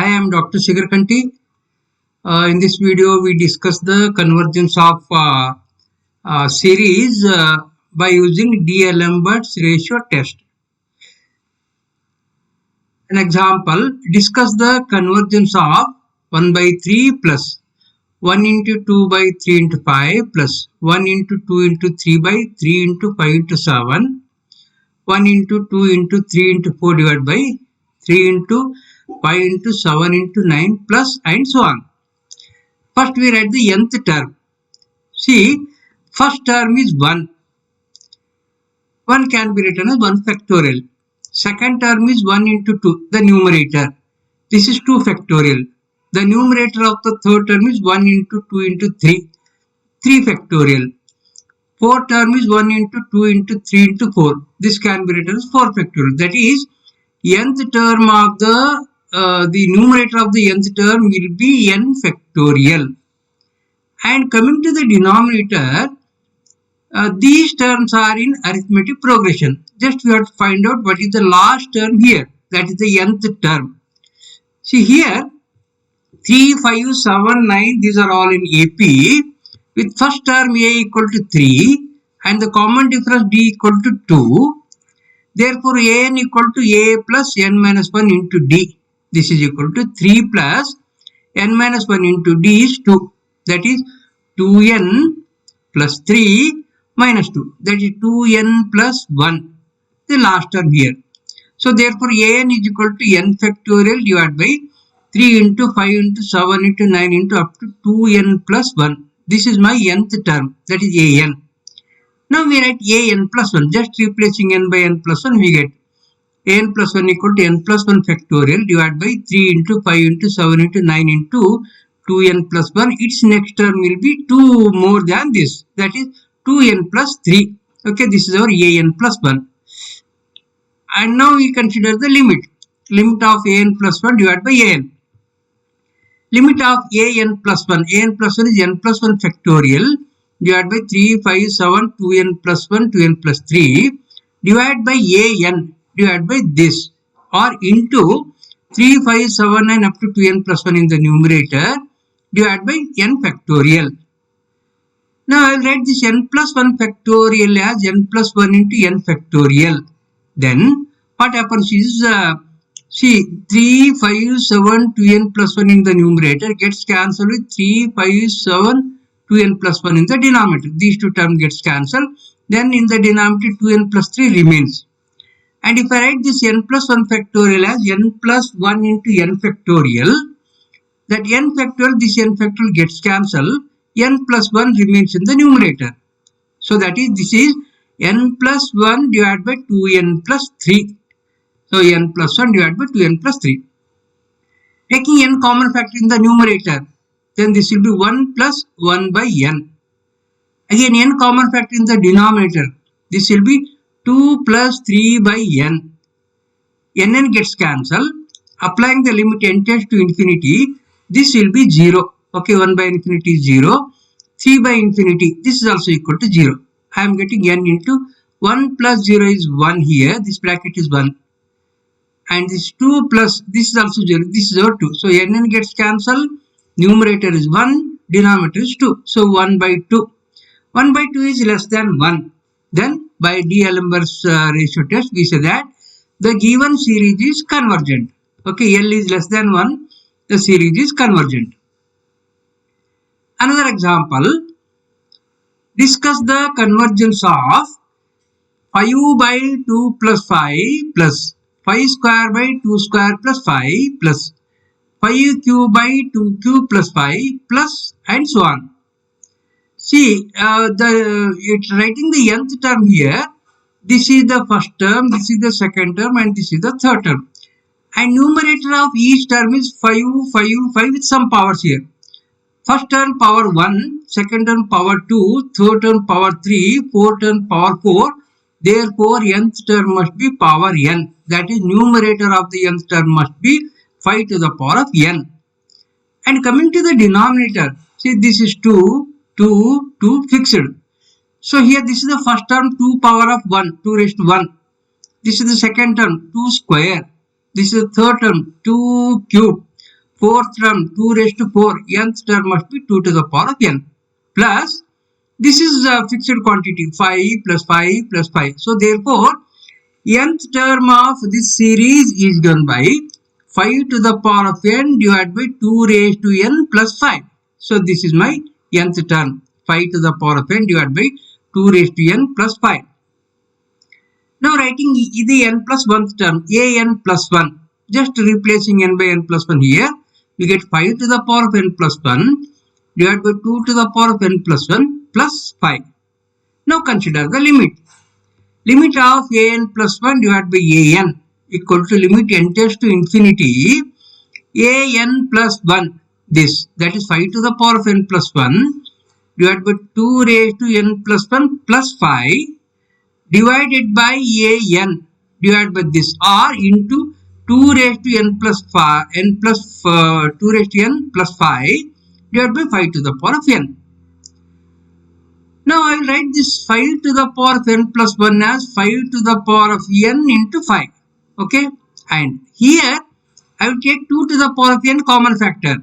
Hi, I am Dr. Shigarkanti. In this video, we discuss the convergence of series by using D'Alembert's ratio test. An example, discuss the convergence of 1 by 3 plus 1 into 2 by 3 into 5 plus 1 into 2 into 3 by 3 into 5 into 7, 1 into 2 into 3 into 4 divided by 3 into 5 into 7 into 9 plus and so on. First we write the nth term. See, first term is 1. 1 can be written as 1 factorial. Second term is 1 into 2, the numerator. This is 2 factorial. The numerator of the third term is 1 into 2 into 3, 3 factorial. Fourth term is 1 into 2 into 3 into 4. This can be written as 4 factorial. That is, nth term of the numerator of the nth term will be n factorial. And coming to the denominator, these terms are in arithmetic progression. Just we have to find out what is the last term here. That is the nth term. See here, 3, 5, 7, 9, these are all in AP. With first term a equal to 3 and the common difference d equal to 2. Therefore, an equal to a plus n minus 1 into d. This is equal to 3 plus n minus 1 into d is 2. That is 2n plus 3 minus 2. That is 2n plus 1. The last term here. So, therefore, an is equal to n factorial divided by 3 into 5 into 7 into 9 into up to 2n plus 1. This is my nth term. That is an. Now, we write an plus 1. Just replacing n by n plus 1, we get an plus 1 equal to n plus 1 factorial divided by 3 into 5 into 7 into 9 into 2n plus 1. Its next term will be 2 more than this. That is 2n plus 3. Okay, this is our an plus 1. And now we consider the limit. Limit of an plus 1 divided by an. Limit of an plus 1. An plus 1 is n plus 1 factorial divided by 3, 5, 7, 2n plus 1, 2n plus 3. Divide by an divided by this or into 3, 5, 7, 9 up to 2n plus 1 in the numerator divided by n factorial. Now I will write this n plus 1 factorial as n plus 1 into n factorial. Then what happens is, see 3, 5, 7, 2n plus 1 in the numerator gets cancelled with 3, 5, 7, 2n plus 1 in the denominator. These two terms gets cancelled. Then in the denominator 2n plus 3 remains. And if I write this n plus 1 factorial as n plus 1 into n factorial, that n factorial, this n factorial gets cancelled. N plus 1 remains in the numerator. So that is, this is n plus 1 divided by 2n plus 3. So n plus 1 divided by 2n plus 3. Taking n common factor in the numerator, then this will be 1 plus 1 by n. Again n common factor in the denominator, this will be 2 plus 3 by n. N gets cancelled. Applying the limit n tends to infinity, this will be 0. Okay, 1 by infinity is 0. 3 by infinity, this is also equal to 0. I am getting n into 1 plus 0 is 1 here. This bracket is 1. And this 2 plus, this is also 0. This is our 2. So, n gets cancelled. Numerator is 1. Denominator is 2. So, 1 by 2. 1 by 2 is less than 1. Then, by D'Alembert's ratio test, we say that the given series is convergent. Okay, L is less than 1. The series is convergent. Another example. Discuss the convergence of 5 by 2 plus 5 plus 5 square by 2 square plus 5 plus 5 cube by 2 cube plus 5 plus and so on. See, it's writing the nth term here. This is the first term, this is the second term and this is the third term. And numerator of each term is 5, 5, 5 with some powers here. First term power 1, second term power 2, third term power 3, fourth term power 4. Therefore, nth term must be power n. That is, numerator of the nth term must be 5 to the power of n. And coming to the denominator, see this is 2, 2, 2 fixed. So, here this is the first term 2 power of 1, 2 raised to 1. This is the second term 2 square. This is the third term 2 cube. fourth term 2 raised to 4, nth term must be 2 to the power of n, plus this is a fixed quantity 5 plus 5 plus 5. So therefore nth term of this series is given by 5 to the power of n divided by 2 raised to n plus 5. So this is my nth term, 5 to the power of n divided by 2 raised to n plus 5. Now writing the n plus 1th term, an plus 1, just replacing n by n plus 1 here, we get 5 to the power of n plus 1 divided by 2 to the power of n plus 1 plus 5. Now consider the limit. Limit of an plus 1 divided by an equal to limit n tends to infinity an plus 1, this, that is 5 to the power of n plus 1 divided by 2 raised to n plus 1 plus 5 divided by an divided by this, or into 2 raised to n plus 5 n plus 2 raised to n plus 5 divided by 5 to the power of n. Now I will write this 5 to the power of n plus 1 as 5 to the power of n into 5. Okay, and here I will take 2 to the power of n common factor.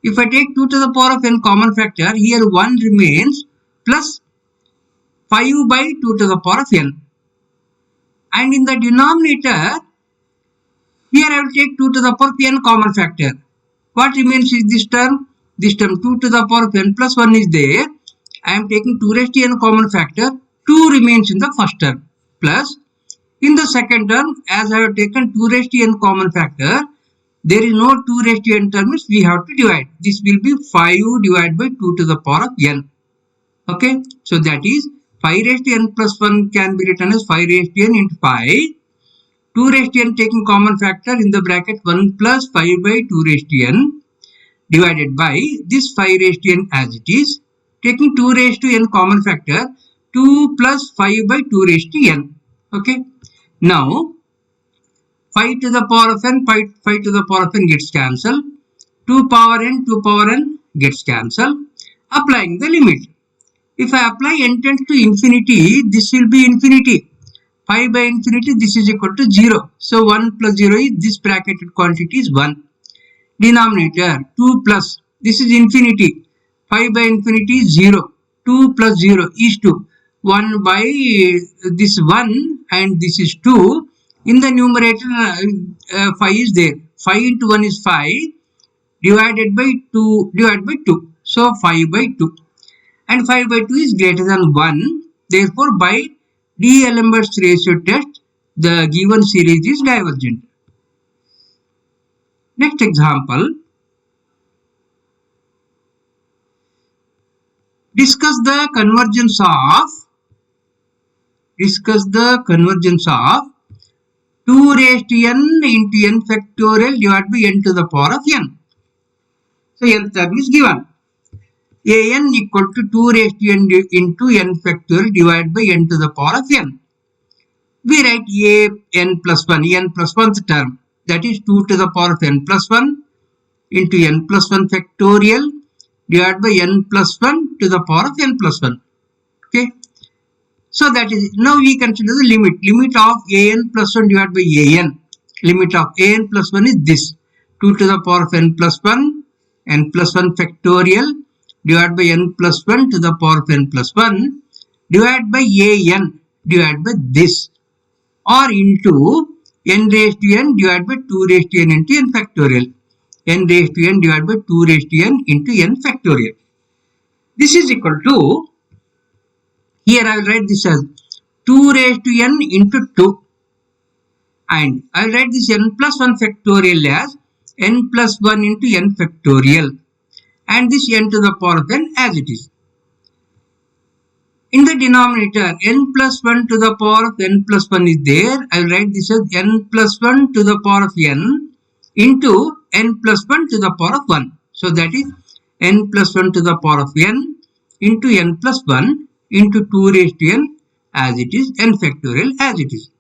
If I take 2 to the power of n common factor, here 1 remains plus 5 by 2 to the power of n. And in the denominator, here I will take 2 to the power of n common factor. What remains is this term. This term 2 to the power of n plus 1 is there. I am taking 2 raised to n common factor. 2 remains in the first term. Plus in the second term, as I have taken 2 raised to n common factor, there is no 2 raised to n terms, we have to divide. This will be 5 divided by 2 to the power of n. Okay, so that is 5 raised to n plus 1 can be written as 5 raised to n into 5. 2 raised to n taking common factor in the bracket 1 plus 5 by 2 raised to n divided by this 5 raised to n as it is. Taking 2 raised to n common factor, 2 plus 5 by 2 raised to n. Okay. Now 5 to the power of n, 5 to the power of n gets cancelled. 2 power n gets cancelled. Applying the limit. If I apply n tends to infinity, this will be infinity. 5 by infinity, this is equal to 0. So 1 plus 0 is, this bracketed quantity is 1. Denominator 2 plus, this is infinity. 5 by infinity is 0. 2 plus 0 is 2. 1 by this 1 and this is 2. In the numerator 5 is there. 5 into 1 is 5 divided by 2 divided by 2. So 5 by 2. And 5 by 2 is greater than 1. Therefore by D'Alembert's ratio test, the given series is divergent. Next example. Discuss the convergence of 2 raised to n into n factorial divided by n to the power of n. So nth term is given. an equal to 2 raised to n into n factorial divided by n to the power of n. We write n plus 1th term, that is 2 to the power of n plus 1 into n plus 1 factorial divided by n plus 1 to the power of n plus 1. Okay. So that is, now we consider the limit. Limit of an plus 1 divided by an. Limit of an plus 1 is this. 2 to the power of n plus 1, n plus 1 factorial divided by n plus 1 to the power of n plus 1 divided by an divided by this, or into n raised to n divided by 2 raised to n into n factorial. N raised to n divided by 2 raised to n into n factorial. This is equal to, here I will write this as 2 raised to n into 2. And I will write this n plus 1 factorial as n plus 1 into n factorial. And this n to the power of n as it is. In the denominator, n plus 1 to the power of n plus 1 is there. I will write this as n plus 1 to the power of n into n plus 1 to the power of 1. So that is n plus 1 to the power of n into n plus 1 into 2 raised to n as it is, n factorial as it is.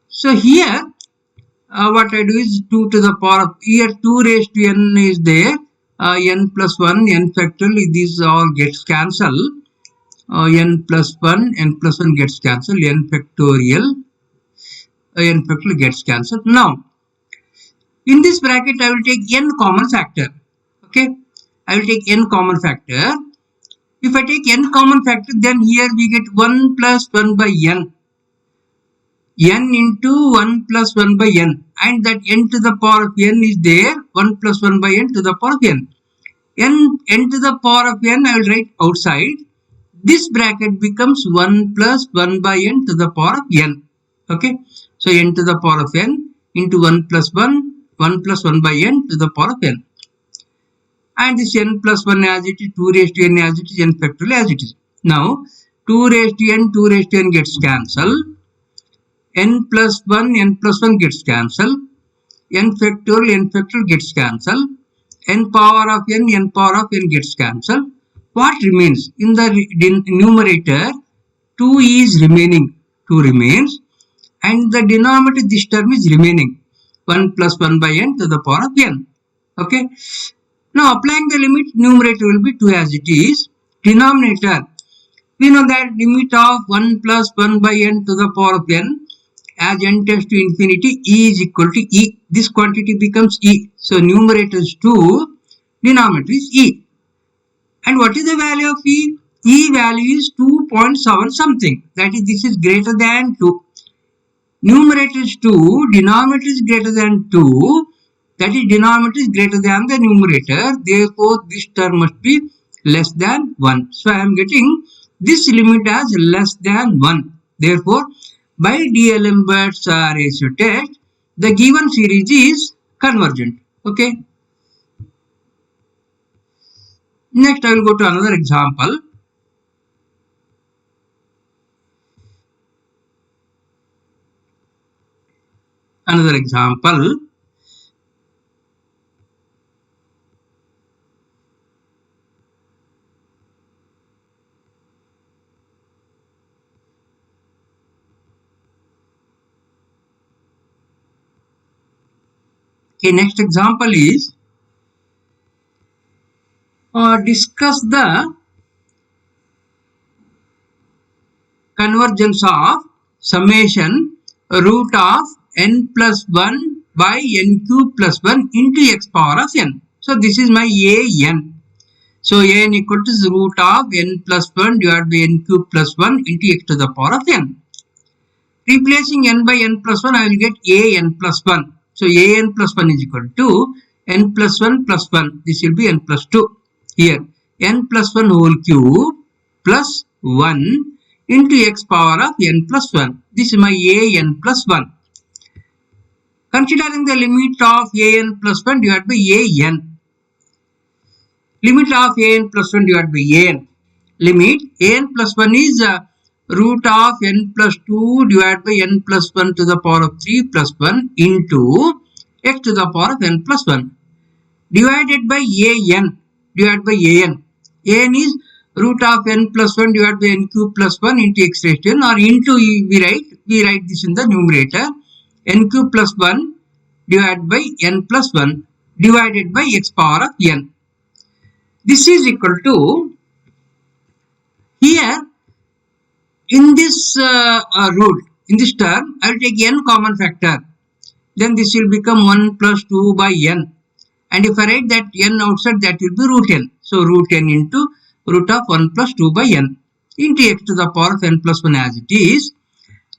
So here what I do is 2 to the power of, here 2 raised to n is there, n plus 1, n factorial, these all gets cancelled. N plus 1 gets cancelled, n factorial gets cancelled. Now In this bracket, I will take n common factor. Okay, I will take n common factor. If I take n common factor, then here we get 1 plus 1 by n. N into 1 plus 1 by n, and that n to the power of n is there, 1 plus 1 by n to the power of n. N to the power of n I will write outside. This bracket becomes 1 plus 1 by n to the power of n. Okay, so n to the power of n into 1 plus 1, 1 plus 1 by n to the power of n. And this n plus 1 as it is, 2 raised to n as it is, n factorial as it is. Now 2 raised to n gets cancelled. N plus 1 gets cancelled. N factorial gets cancelled. N power of n gets cancelled. What remains? In the numerator, 2 is remaining. 2 remains. And the denominator, this term is remaining. 1 plus 1 by n to the power of n. Okay. Now applying the limit, numerator will be 2 as it is. Denominator, we know that limit of 1 plus 1 by n to the power of n as n tends to infinity, e is equal to e. This quantity becomes e. So numerator is 2, denominator is e. And what is the value of e? E value is 2.7 something. That is, this is greater than 2. Numerator is 2, denominator is greater than 2. That is, denominator is greater than the numerator. Therefore, this term must be less than 1. So I am getting this limit as less than 1. Therefore, by D'Alembert's ratio test, the given series is convergent. Okay. Next, I will go to another example. Another example. Okay, next example is discuss the convergence of summation root of n plus 1 by n cube plus 1 into x power of n. So this is my an. So an equal to root of n plus 1 divided by n cube plus 1 into x to the power of n. Replacing n by n plus 1, I will get an plus 1. So an plus 1 is equal to n plus 1 plus 1. This will be n plus 2. Here n plus 1 whole cube plus 1 into x power of n plus 1. This is my an plus 1. Considering the limit of an plus 1 divided by an. Limit of an plus 1 divided by an. Limit an plus 1 is root of n plus 2 divided by n plus 1 to the power of 3 plus 1 into x to the power of n plus 1 divided by an. Divided by an. An is root of n plus 1 divided by n cube plus 1 into x raised to n, or into we write this in the numerator, n cube plus 1 divided by n plus 1 divided by x power of n. This is equal to, here in this rule, in this term, I will take n common factor. Then this will become 1 plus 2 by n. And if I write that n outside, that will be root n. So root n into root of 1 plus 2 by n into x to the power of n plus 1 as it is.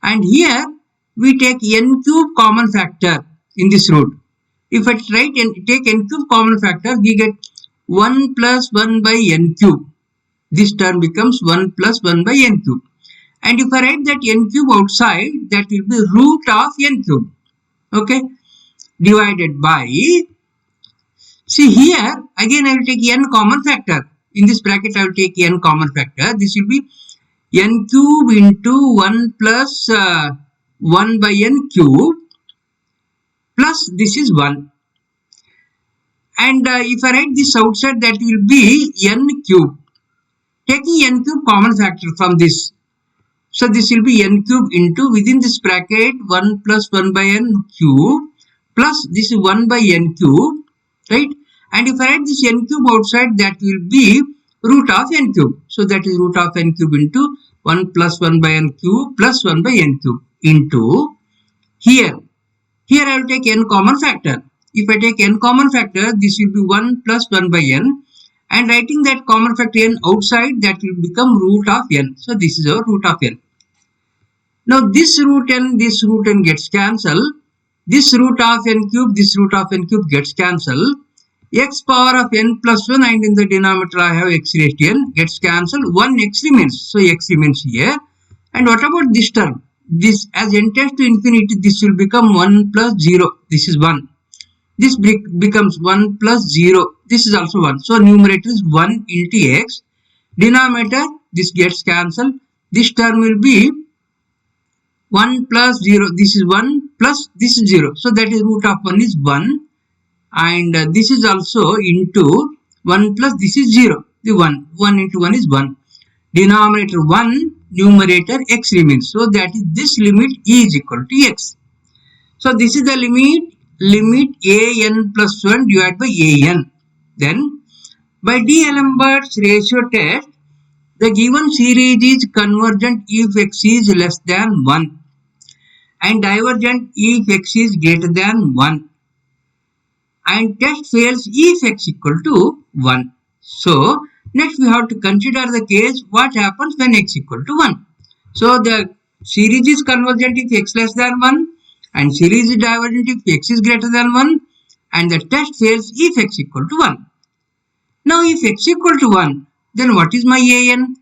And here we take n cube common factor in this root. If I take n cube common factor, we get 1 plus 1 by n cube. This term becomes 1 plus 1 by n cube. And if I write that n cube outside, that will be root of n cube. Okay. Divided by, see here, again I will take n common factor. In this bracket, I will take n common factor. This will be n cube into 1 plus 1 by n cube plus this is 1. And if I write this outside, that will be n cube. Taking n cube common factor from this. So this will be n cube into, within this bracket, 1 plus 1 by n cube plus this is 1 by n cube, right? And if I write this n cube outside, that will be root of n cube. So that is root of n cube into 1 plus 1 by n cube plus 1 by n cube into here. Here I will take n common factor. if I take n common factor, this will be 1 plus 1 by n, and writing that common factor n outside, that will become root of n. So this is our root of n. Now this root n gets cancelled. This root of n cube, gets cancelled. X power of n plus 1, and in the denominator I have x raised to n, gets cancelled. 1 x remains. So x remains here. And what about this term? This, as n tends to infinity, this will become 1 plus 0. This is 1. This becomes 1 plus 0. This is also 1. So numerator is 1 into x. Denominator, this gets cancelled. This term will be 1 plus 0. This is 1 plus this is 0. So that is root of 1 is 1. And this is also into 1 plus this is 0. The 1. 1 into 1 is 1. Denominator 1, numerator x remains. So that is this limit e is equal to x. So this is the limit an plus 1 divided by an. Then by D'Alembert's ratio test, the given series is convergent if x is less than 1 and divergent if x is greater than 1, and test fails if x equal to 1. So next we have to consider the case what happens when x equal to 1. So the series is convergent if x less than 1 and series is divergent if x is greater than 1, and the test fails if x equal to 1. Now if x equal to 1, then what is my an?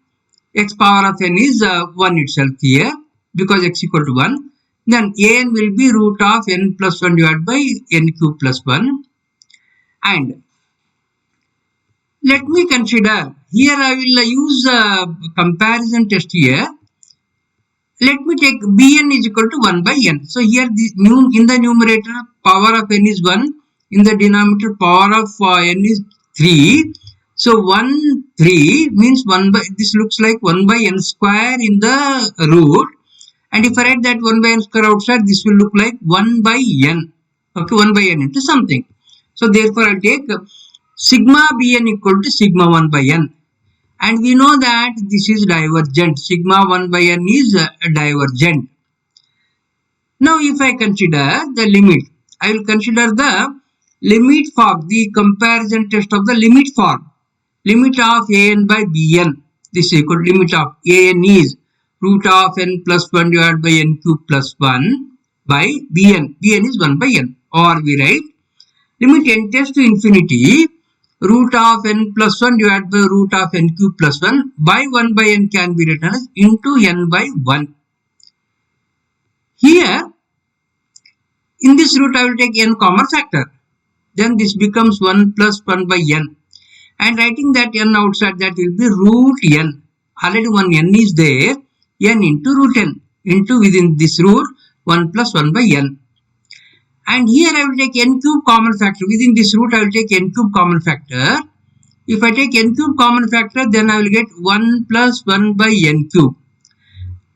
X power of n is 1 itself here because x equal to 1. Then an will be root of n plus 1 divided by n cube plus 1. And let me consider, here I will use a comparison test here. Let me take bn is equal to 1 by n. So here in the numerator power of n is 1, in the denominator power of n is 3. So 1, 3 means 1 by, this looks like 1 by n square in the root. And if I write that 1 by n square outside, this will look like 1 by n. Okay, 1 by n into something. So therefore I'll take sigma bn equal to sigma 1 by n. And we know that this is divergent. Sigma 1 by n is divergent. Now if I consider the limit, I will consider the limit form, the comparison test of the limit form. Limit of an by bn. This is equal to limit of an is root of n plus 1 divided by n cube plus 1 by bn. Bn is 1 by n. Or we write limit n tends to infinity, root of n plus 1 divided by root of n cube plus 1 by 1 by n can be written as into n by 1. Here, in this root I will take n common factor. Then this becomes 1 plus 1 by n. And writing that n outside, that will be root n. Already one n is there, n into root n, into within this root 1 plus 1 by n. And here I will take n cube common factor. Within this root I will take n cube common factor. If I take n cube common factor, then I will get 1 plus 1 by n cube.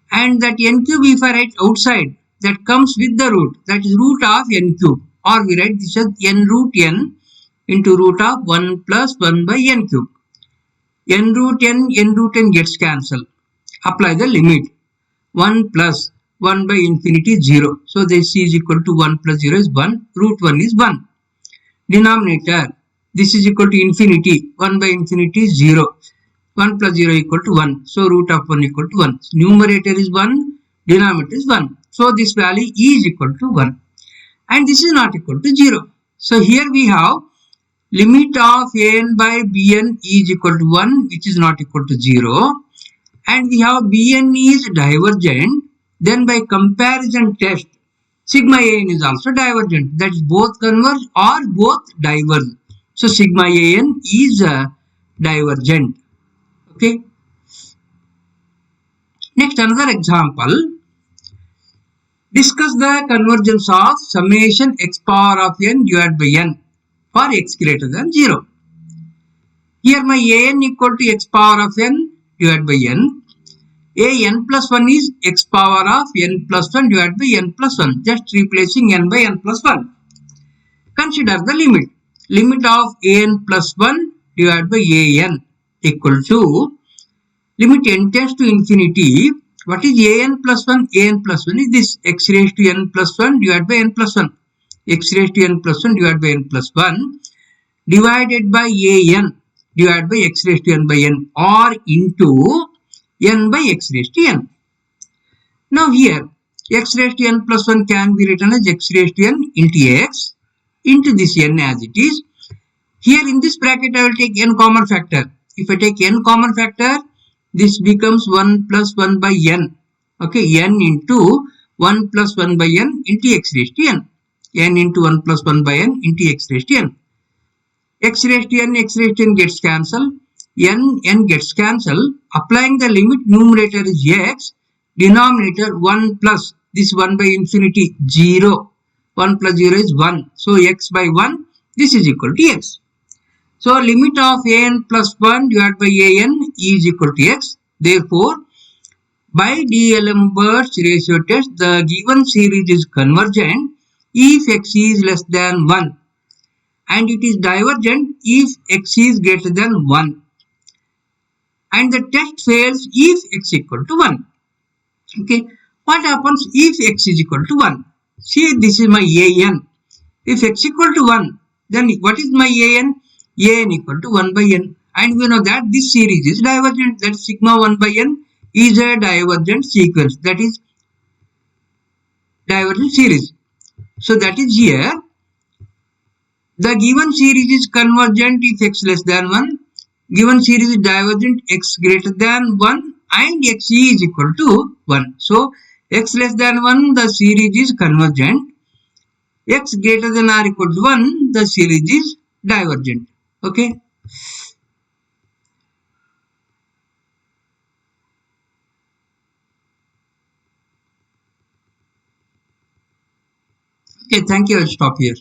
And that n cube, if I write outside, that comes with the root, that is root of n cube. Or we write this as n root n into root of 1 plus 1 by n cube. N root n gets cancelled. Apply the limit. 1 plus 1 by infinity is 0. So this is equal to 1 plus 0 is 1. Root 1 is 1. Denominator, this is equal to infinity. 1 by infinity is 0. 1 plus 0 equal to 1. So root of 1 equal to 1. Numerator is 1. Denominator is 1. So this value is equal to 1. And this is not equal to 0. So here we have limit of an by bn is equal to 1, which is not equal to 0. And we have bn is divergent. Then by comparison test, sigma an is also divergent. That is both converge or both diverge. So sigma an is divergent. Okay. Next, another example. Discuss the convergence of summation x power of n divided by n for x greater than 0. Here my an equal to x power of n divided by n. N plus 1 is x power of n plus 1 divided by n plus 1. Just replacing n by n plus 1. Consider the limit. Limit of an plus 1 divided by an equal to limit n tends to infinity. What is an plus 1? An plus 1 is this x raised to n plus 1 divided by n plus 1. x raised to n plus 1 divided by n plus 1 divided by an divided by x raised to n by n or into n by x raised to n. Now here x raised to n plus 1 can be written as x raised to n into x into this n as it is. Here in this bracket I will take n common factor. If I take n common factor, this becomes 1 plus 1 by n. Okay, n into 1 plus 1 by n into x raised to n. N into 1 plus 1 by n into x raised to n. X raised to n gets cancelled. N gets cancelled. Applying the limit, numerator is x, denominator 1 plus this 1 by infinity 0. 1 plus 0 is 1. So x by 1, this is equal to x. So limit of an plus 1 divided by an is equal to x. Therefore, by D'Alembert ratio test, the given series is convergent if x is less than 1 and it is divergent if x is greater than 1, and the test fails if x equal to 1. Okay, what happens if x is equal to 1? See, this is my an. If x equal to 1, then what is my an? An equal to 1 by n, and we know that this series is divergent, that sigma 1 by n is a divergent sequence, that is divergent series. So that is here the given series is convergent if x less than 1, given series is divergent x greater than 1 and x is equal to 1. So x less than 1, the series is convergent. X greater than or equal to 1, the series is divergent. Okay. Okay, thank you. I'll stop here.